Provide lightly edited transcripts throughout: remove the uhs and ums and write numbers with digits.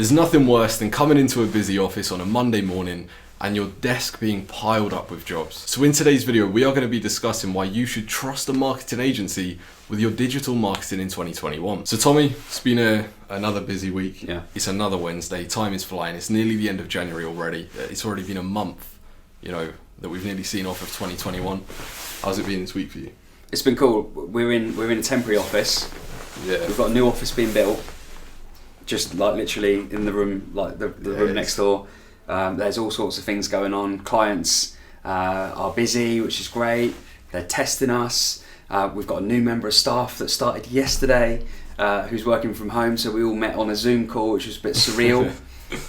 There's nothing worse than coming into a busy office on a Monday morning and your desk being piled up with jobs. So in today's video, we are going to be discussing why you should trust a marketing agency with your digital marketing in 2021. So Tommy, it's been another busy week. Yeah. It's another Wednesday. Time is flying. It's nearly the end of January already. It's already been a month, that we've nearly seen off of 2021. How's it been this week for you? It's been cool. We're in a temporary office. Yeah. We've got a new office being built, just like literally in the room, like the room next door. There's all sorts of things going on. Clients are busy, which is great. They're testing us. We've got a new member of staff that started yesterday, who's working from home. So we all met on a Zoom call, which was a bit surreal,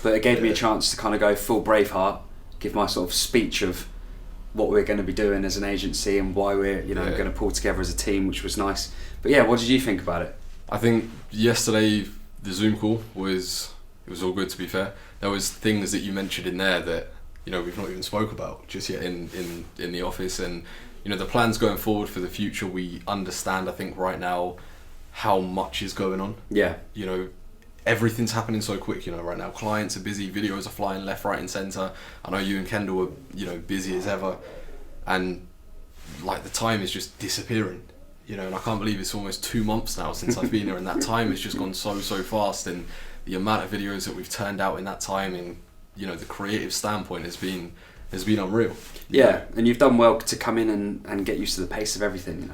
but it gave me a chance to kind of go full Braveheart, give my sort of speech of what we're going to be doing as an agency and why we're going to pull together as a team, which was nice. But yeah, what did you think about it? I think yesterday the Zoom call was all good, to be fair. There was things that you mentioned in there that we've not even spoke about just yet in the office, and the plans going forward for the future. We understand, I think, right now how much is going on. Yeah. Everything's happening so quick, right now. Clients are busy, videos are flying left, right and centre. I know you and Kendall are, busy as ever. And like the time is just disappearing, and I can't believe it's almost 2 months now since I've been here, and that time has just gone so fast, and the amount of videos that we've turned out in that time, and the creative standpoint has been unreal. Yeah, and you've done well to come in and get used to the pace of everything.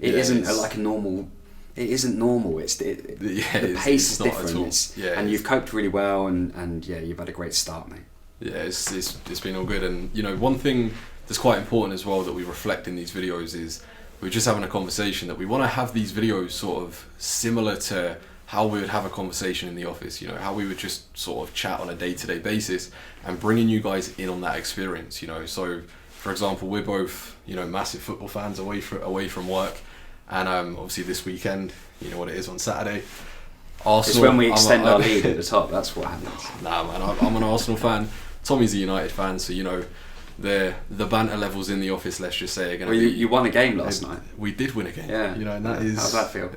It isn't normal. It isn't normal. The pace is different. And you've coped really well, and you've had a great start, mate. Yeah, it's been all good, and one thing that's quite important as well that we reflect in these videos is we're just having a conversation that we want to have these videos sort of similar to how we would have a conversation in the office, how we would just sort of chat on a day-to-day basis, and bringing you guys in on that experience, So, for example, we're both, massive football fans away from work, and obviously this weekend, you know what it is on Saturday. Arsenal. It's when we extend our lead at the top. That's what happens. Nah, man, I'm an Arsenal fan. Tommy's a United fan, so the banter levels in the office, let's just say, are going to be. You won a game last night. We did win a game. Yeah. And that is. How's that feel?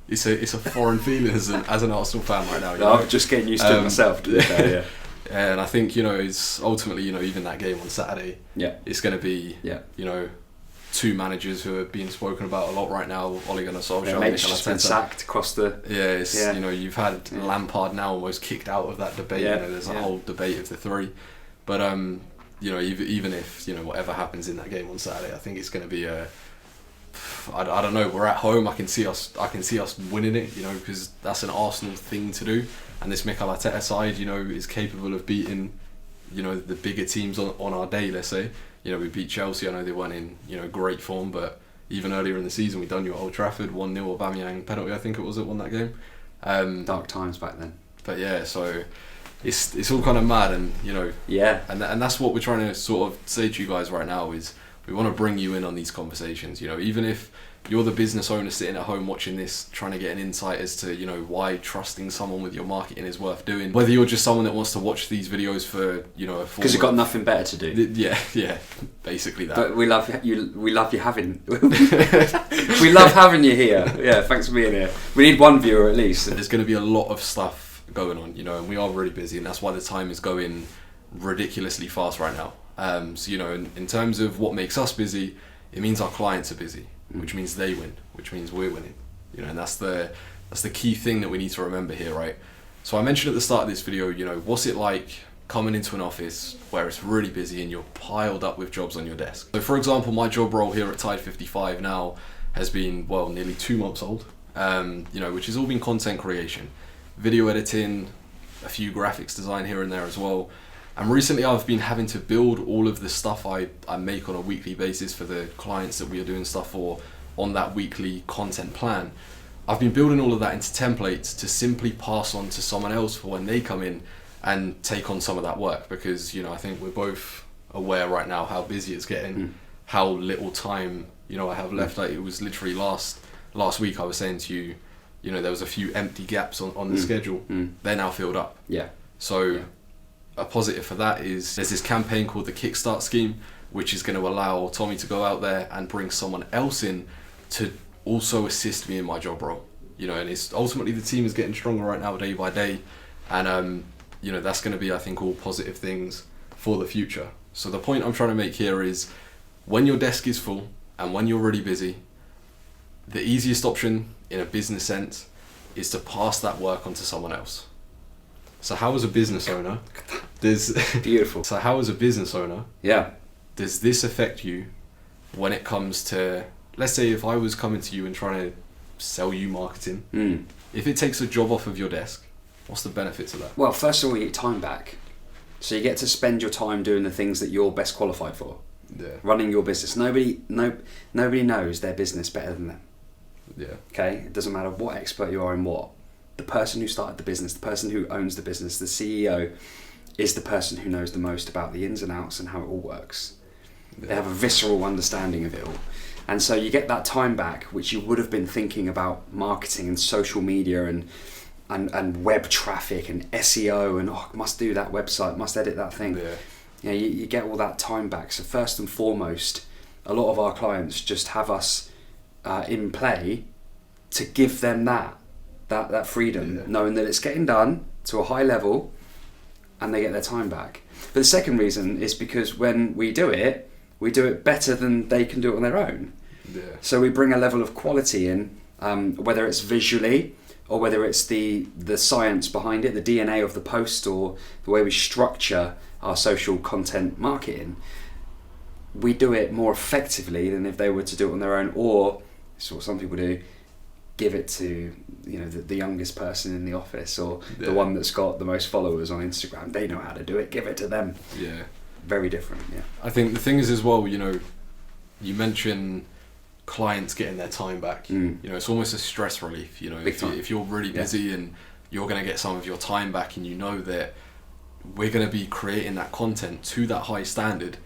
It's a foreign feeling as an Arsenal fan right now. No, I'm just getting used to it myself. Yeah. And I think it's ultimately even that game on Saturday. Yeah. It's going to be two managers who are being spoken about a lot right now. Ole Gunnar Solskjaer, Mate's just been sacked across the. Yeah, you've had Lampard now almost kicked out of that debate. There's a whole debate of the three, but even if whatever happens in that game on Saturday, I think it's going to be I don't know. We're at home. I can see us winning it. Because that's an Arsenal thing to do, and this Mikel Arteta side, is capable of beating, the bigger teams on our day. Let's say, we beat Chelsea. I know they weren't in great form, but even earlier in the season, we done you at Old Trafford, 1-0 Aubameyang penalty. I think it was that won that game. Dark times back then. But yeah, so it's all kind of mad, and and that's what we're trying to sort of say to you guys right now is. We want to bring you in on these conversations, even if you're the business owner sitting at home watching this, trying to get an insight as to, why trusting someone with your marketing is worth doing. Whether you're just someone that wants to watch these videos for, because you've got nothing better to do. Yeah, basically that. But we love you. We love you having. We love having you here. Yeah, thanks for being here. We need one viewer at least. There's going to be a lot of stuff going on, and we are really busy, and that's why the time is going ridiculously fast right now. So in terms of what makes us busy, it means our clients are busy, which means they win, which means we're winning. And that's the key thing that we need to remember here, right? So I mentioned at the start of this video, what's it like coming into an office where it's really busy and you're piled up with jobs on your desk. So for example, my job role here at Tide 55 now has been nearly 2 months old. Which has all been content creation, video editing, a few graphics design here and there as well. And recently I've been having to build all of the stuff I make on a weekly basis for the clients that we are doing stuff for on that weekly content plan. I've been building all of that into templates to simply pass on to someone else for when they come in and take on some of that work, because I think we're both aware right now how busy it's getting, how little time I have left. Like it was literally last week I was saying to you, there was a few empty gaps on the schedule. They're now filled up. A positive for that is there's this campaign called the Kickstart Scheme, which is going to allow Tommy to go out there and bring someone else in to also assist me in my job role. you know, and it's ultimately the team is getting stronger right now day by day, and you know, that's going to be, I think, all positive things for the future. So the point I'm trying to make here is, when your desk is full and when you're really busy, the easiest option in a business sense is to pass that work onto someone else. So how as a business owner, Beautiful. So how as a business owner, Yeah. does this affect you when it comes to, let's say if I was coming to you and trying to sell you marketing, if it takes a job off of your desk, what's the benefits of that? Well, first of all, you get time back. So you get to spend your time doing the things that you're best qualified for. Yeah. Running your business. Nobody knows their business better than them. Yeah. Okay? It doesn't matter what expert you are in what. The person who started the business, the person who owns the business, the CEO, is the person who knows the most about the ins and outs and how it all works. Yeah. They have a visceral understanding of it all. And so you get that time back, which you would have been thinking about marketing and social media and web traffic and SEO and must do that website, must edit that thing. Yeah. You know, you get all that time back. So first and foremost, a lot of our clients just have us in play to give them that freedom, knowing that it's getting done to a high level and they get their time back. But the second reason is because when we do it better than they can do it on their own. Yeah. So we bring a level of quality in, whether it's visually or whether it's the science behind it, the DNA of the post, or the way we structure our social content marketing. We do it more effectively than if they were to do it on their own, or so what some people do, give it to, you know, the youngest person in the office, or the one that's got the most followers on Instagram. They know how to do it, give it to them. Yeah. Very different. Yeah. I think the thing is as well, you know, you mention clients getting their time back. You know, it's almost a stress relief. You know, if you're really busy and you're going to get some of your time back, and you know that we're going to be creating that content to that high standard,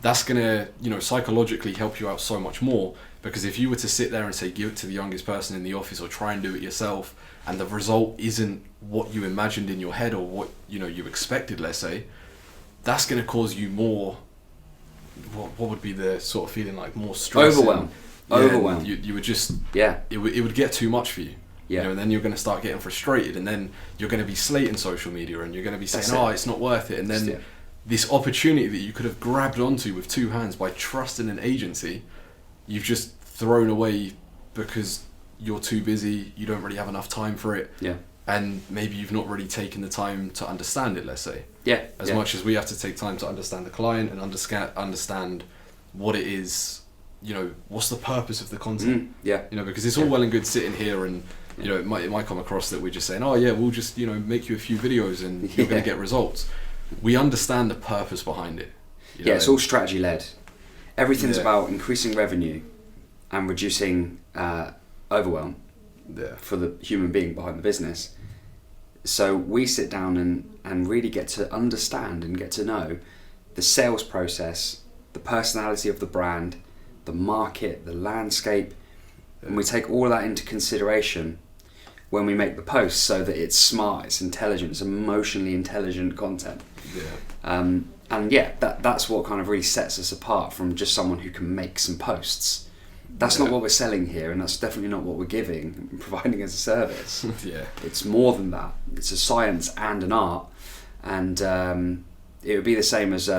that's going to, you know, psychologically help you out so much more. Because if you were to sit there and say, give it to the youngest person in the office, or try and do it yourself, and the result isn't what you imagined in your head or what, you know, you expected, let's say, that's going to cause you more, what would be the sort of feeling like, more stress? Overwhelm. You would just, Yeah. it would get too much for you. Yeah. You know, and then you're going to start getting frustrated, and then you're going to be slating social media, and you're going to be saying, it's not worth it. And then this opportunity that you could have grabbed onto with two hands by trusting an agency, you've just thrown away because you're too busy, you don't really have enough time for it. Yeah. And maybe you've not really taken the time to understand it, let's say. Yeah. As much as we have to take time to understand the client and understand what it is, you know, what's the purpose of the content. Yeah. You know, because it's all well and good sitting here and, you know, it might come across that we're just saying, we'll just, you know, make you a few videos and you're going to get results. We understand the purpose behind it. You know? It's all strategy led. Everything's about increasing revenue and reducing overwhelm for the human being behind the business. So we sit down and really get to understand and get to know the sales process, the personality of the brand, the market, the landscape, and we take all of that into consideration when we make the post, so that it's smart, it's intelligent, it's emotionally intelligent content. That's what kind of really sets us apart from just someone who can make some posts. That's not what we're selling here, and that's definitely not what we're giving, providing as a service. It's more than that. It's a science and an art, and it would be the same as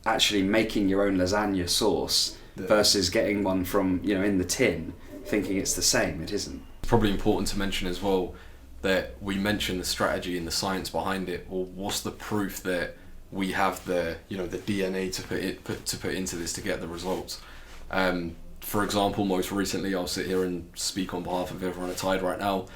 actually making your own lasagna sauce versus getting one from, you know, in the tin, thinking it's the same. It isn't. It's probably important to mention as well that we mention the strategy and the science behind it. Well, what's the proof that we have the, you know, the DNA to put into this to get the results? For example, most recently, I'll sit here and speak on behalf of everyone at Tide right now.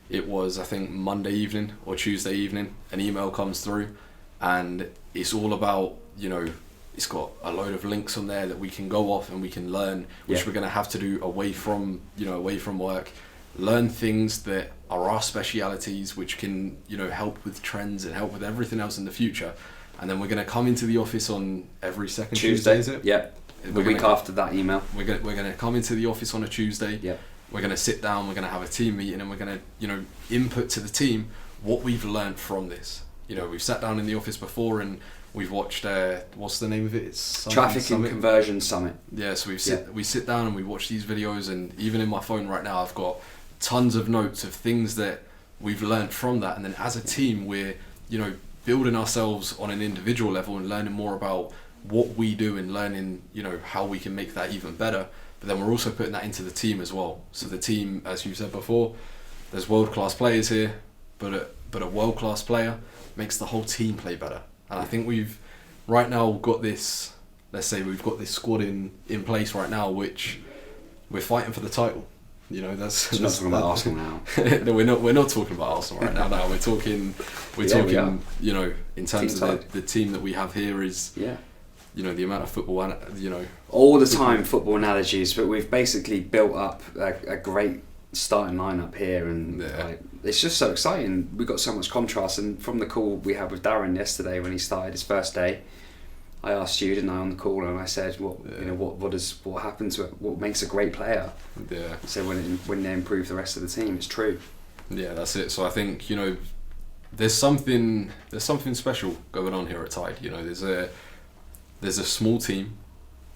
It was, I think, Monday evening or Tuesday evening, an email comes through, and it's all about, you know, it's got a load of links on there that we can go off and we can learn, which we're going to have to do away from work, learn things that are our specialities, which can, you know, help with trends and help with everything else in the future. And then we're going to come into the office on every second Tuesday, is it? Yeah. The week after that email. We're going to come into the office on a Tuesday. Yeah. We're going to sit down, we're going to have a team meeting, and we're going to, you know, input to the team what we've learned from this. You know, we've sat down in the office before and we've watched, what's the name of it? It's Traffic and Conversion Summit. Yeah, so we sit down and we watch these videos, and even in my phone right now I've got tons of notes of things that we've learned from that, and then as a team we're, you know, building ourselves on an individual level and learning more about what we do and learning, you know, how we can make that even better. But then we're also putting that into the team as well. So the team, as you said before, there's world-class players here, but a world-class player makes the whole team play better. And I think we've right now got this, let's say we've got this squad in place right now, which we're fighting for the title. You know, that's not talking about Arsenal now. No, we're not talking about Arsenal right now. No, we're talking, you know, in terms of the team that we have here is, you know, the amount of football, and you know, all the time football analogies, but we've basically built up a great starting lineup here, and like, it's just so exciting. We've got so much contrast, and from the call we had with Darren yesterday when he started his first day, I asked you, didn't I, on the call, and I said, you know, what happens to it? What makes a great player? Yeah. So when they improve the rest of the team, it's true. Yeah, that's it. So I think, you know, there's something special going on here at Tide. You know, there's a small team,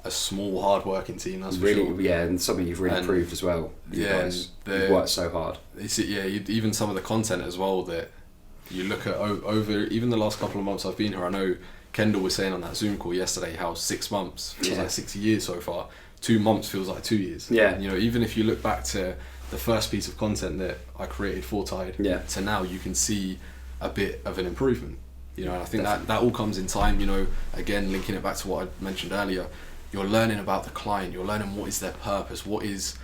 a small hard-working team. That's really, for sure. Yeah, and something you've really proved as well. You guys, you've worked so hard. Even some of the content as well that you look at over even the last couple of months I've been here. I know Kendall was saying on that Zoom call yesterday how 6 months feels like 6 years so far. 2 months feels like 2 years. Yeah. You know, even if you look back to the first piece of content that I created for Tide to now, you can see a bit of an improvement. You know, and I think that all comes in time. You know, again, linking it back to what I mentioned earlier, you're learning about the client. You're learning what is their purpose, what is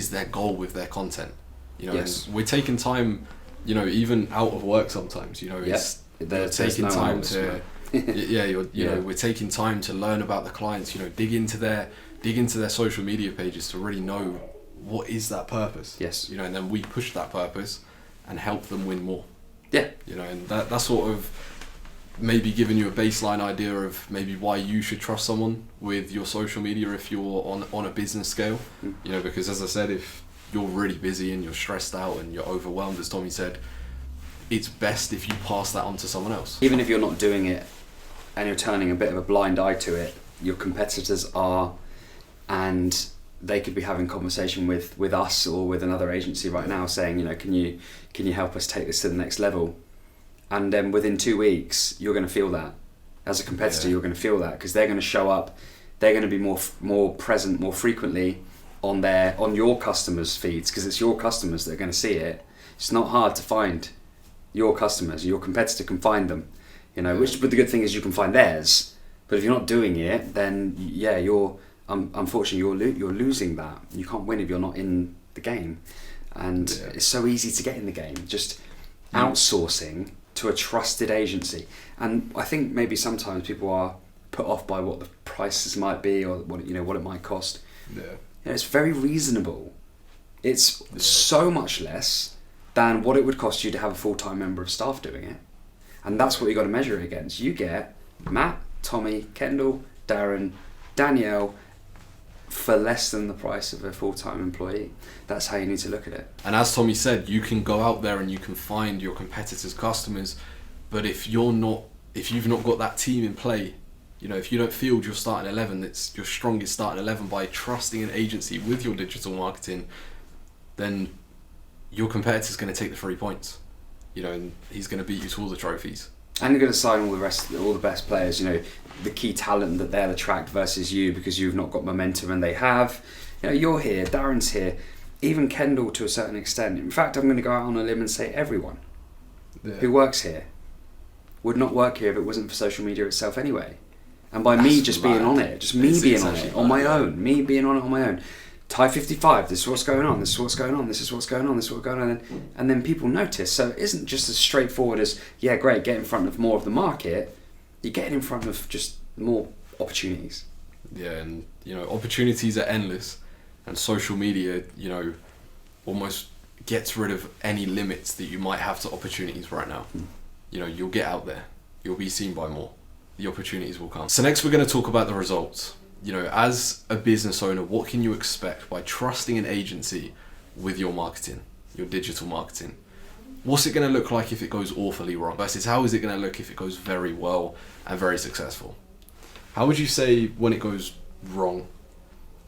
their goal with their content. You know, and we're taking time. You know, even out of work sometimes. You know, you're taking time to. You know, we're taking time to learn about the clients. You know, dig into their social media pages to really know what is that purpose. Yes. You know, and then we push that purpose and help them win more. Yeah. You know, and that sort of maybe giving you a baseline idea of maybe why you should trust someone with your social media if you're on a business scale. You know, because as I said, if you're really busy and you're stressed out and you're overwhelmed, as Tommy said, it's best if you pass that on to someone else. Even if you're not doing it and you're turning a bit of a blind eye to it, your competitors are, and they could be having conversation with us or with another agency right now saying, you know, can you help us take this to the next level? And then within 2 weeks, you're going to feel that. As a competitor, you're going to feel that because they're going to show up, they're going to be more present more frequently on your customers' feeds because it's your customers that are going to see it. It's not hard to find your customers. Your competitor can find them, you know. But the good thing is you can find theirs. But if you're not doing it, then you're unfortunately you're losing that. You can't win if you're not in the game, and it's so easy to get in the game. Just outsourcing to a trusted agency, and I think maybe sometimes people are put off by what the prices might be or what it might cost. It's very reasonable. It's so much less than what it would cost you to have a full-time member of staff doing it, and that's what you got to measure it against. You get Matt, Tommy, Kendall, Darren, Danielle for less than the price of a full-time employee. That's how you need to look at it. And as Tommy said, you can go out there and you can find your competitors' customers, but if you've not got that team in play, you know, if you don't field your starting 11, that's your strongest starting 11 by trusting an agency with your digital marketing, then your competitor's going to take the 3 points, you know, and he's going to beat you to all the trophies. And you're going to sign all the best players, you know, the key talent that they'll attract versus you because you've not got momentum and they have. You know, you're here, Darren's here, even Kendall to a certain extent. In fact, I'm going to go out on a limb and say everyone who works here would not work here if it wasn't for social media itself anyway. And by me just being on it, just me being on it on my own, me being on it on my own. Tide 55, this is what's going on, this is what's going on, this is what's going on, this is what's going on, and then people notice. So it isn't just as straightforward as, yeah, great, get in front of more of the market. You're getting in front of just more opportunities. Yeah, and, you know, opportunities are endless, and social media, you know, almost gets rid of any limits that you might have to opportunities right now. You know, you'll get out there, you'll be seen by more, the opportunities will come. So next we're going to talk about the results. You know, as a business owner, what can you expect by trusting an agency with your marketing, your digital marketing? What's it going to look like if it goes awfully wrong versus how is it going to look if it goes very well and very successful? How would you say when it goes wrong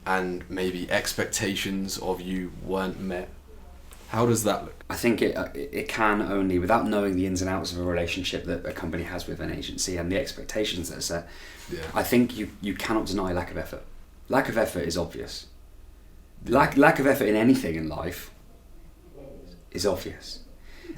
and maybe expectations of you weren't met? How does that look? I think it can only, without knowing the ins and outs of a relationship that a company has with an agency and the expectations that are set, Yeah. I think you cannot deny lack of effort. Lack of effort is obvious. Lack of effort in anything in life is obvious.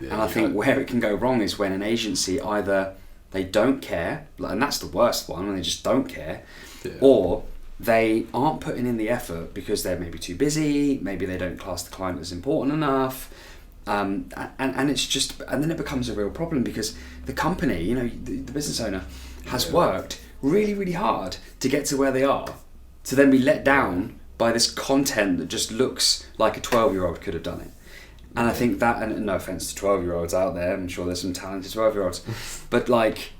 Yeah, And I think where it can go wrong is when an agency either they don't care, and that's the worst one, when they just don't care, Yeah. or they aren't putting in the effort because they're maybe too busy, maybe they don't class the client as important enough, and it's just, and then it becomes a real problem because the company, you know, the business owner has worked really, really hard to get to where they are, to then be let down by this content that just looks like a 12-year-old could have done it. And I think that, and no offense to 12-year-olds out there, I'm sure there's some talented 12-year-olds, but like,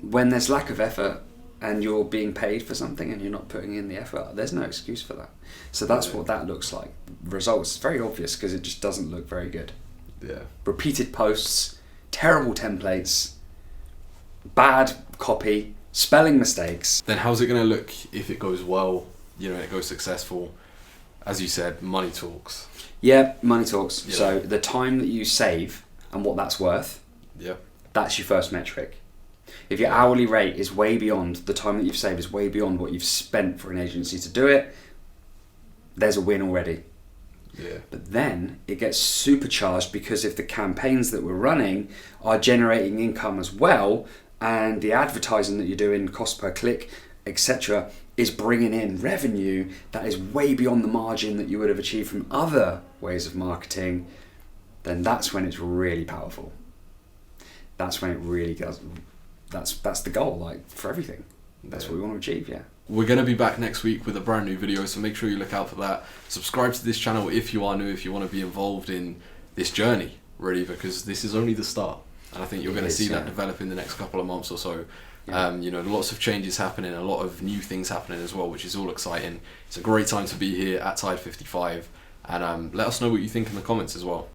when there's lack of effort and you're being paid for something and you're not putting in the effort, there's no excuse for that. So that's what that looks like. Results, very obvious because it just doesn't look very good. Yeah. Repeated posts, terrible templates, bad copy, spelling mistakes. Then how's it going to look if it goes well, you know, it goes successful? As you said, money talks. Yeah, money talks. Yeah. So the time that you save and what that's worth, Yeah. that's your first metric. If your hourly rate is way beyond, the time that you've saved is way beyond what you've spent for an agency to do it, there's a win already. Yeah. But then it gets supercharged because if the campaigns that we're running are generating income as well, and the advertising that you're doing, cost per click, etc., is bringing in revenue that is way beyond the margin that you would have achieved from other ways of marketing, then that's when it's really powerful. That's when it really does. That's the goal, like, for everything. That's what we want to achieve, yeah. We're going to be back next week with a brand new video, so make sure you look out for that. Subscribe to this channel if you are new, if you want to be involved in this journey, really, because this is only the start. And I think you're going to see that develop in the next couple of months or so. Yeah. You know, lots of changes happening, a lot of new things happening as well, which is all exciting. It's a great time to be here at Tide 55. And let us know what you think in the comments as well.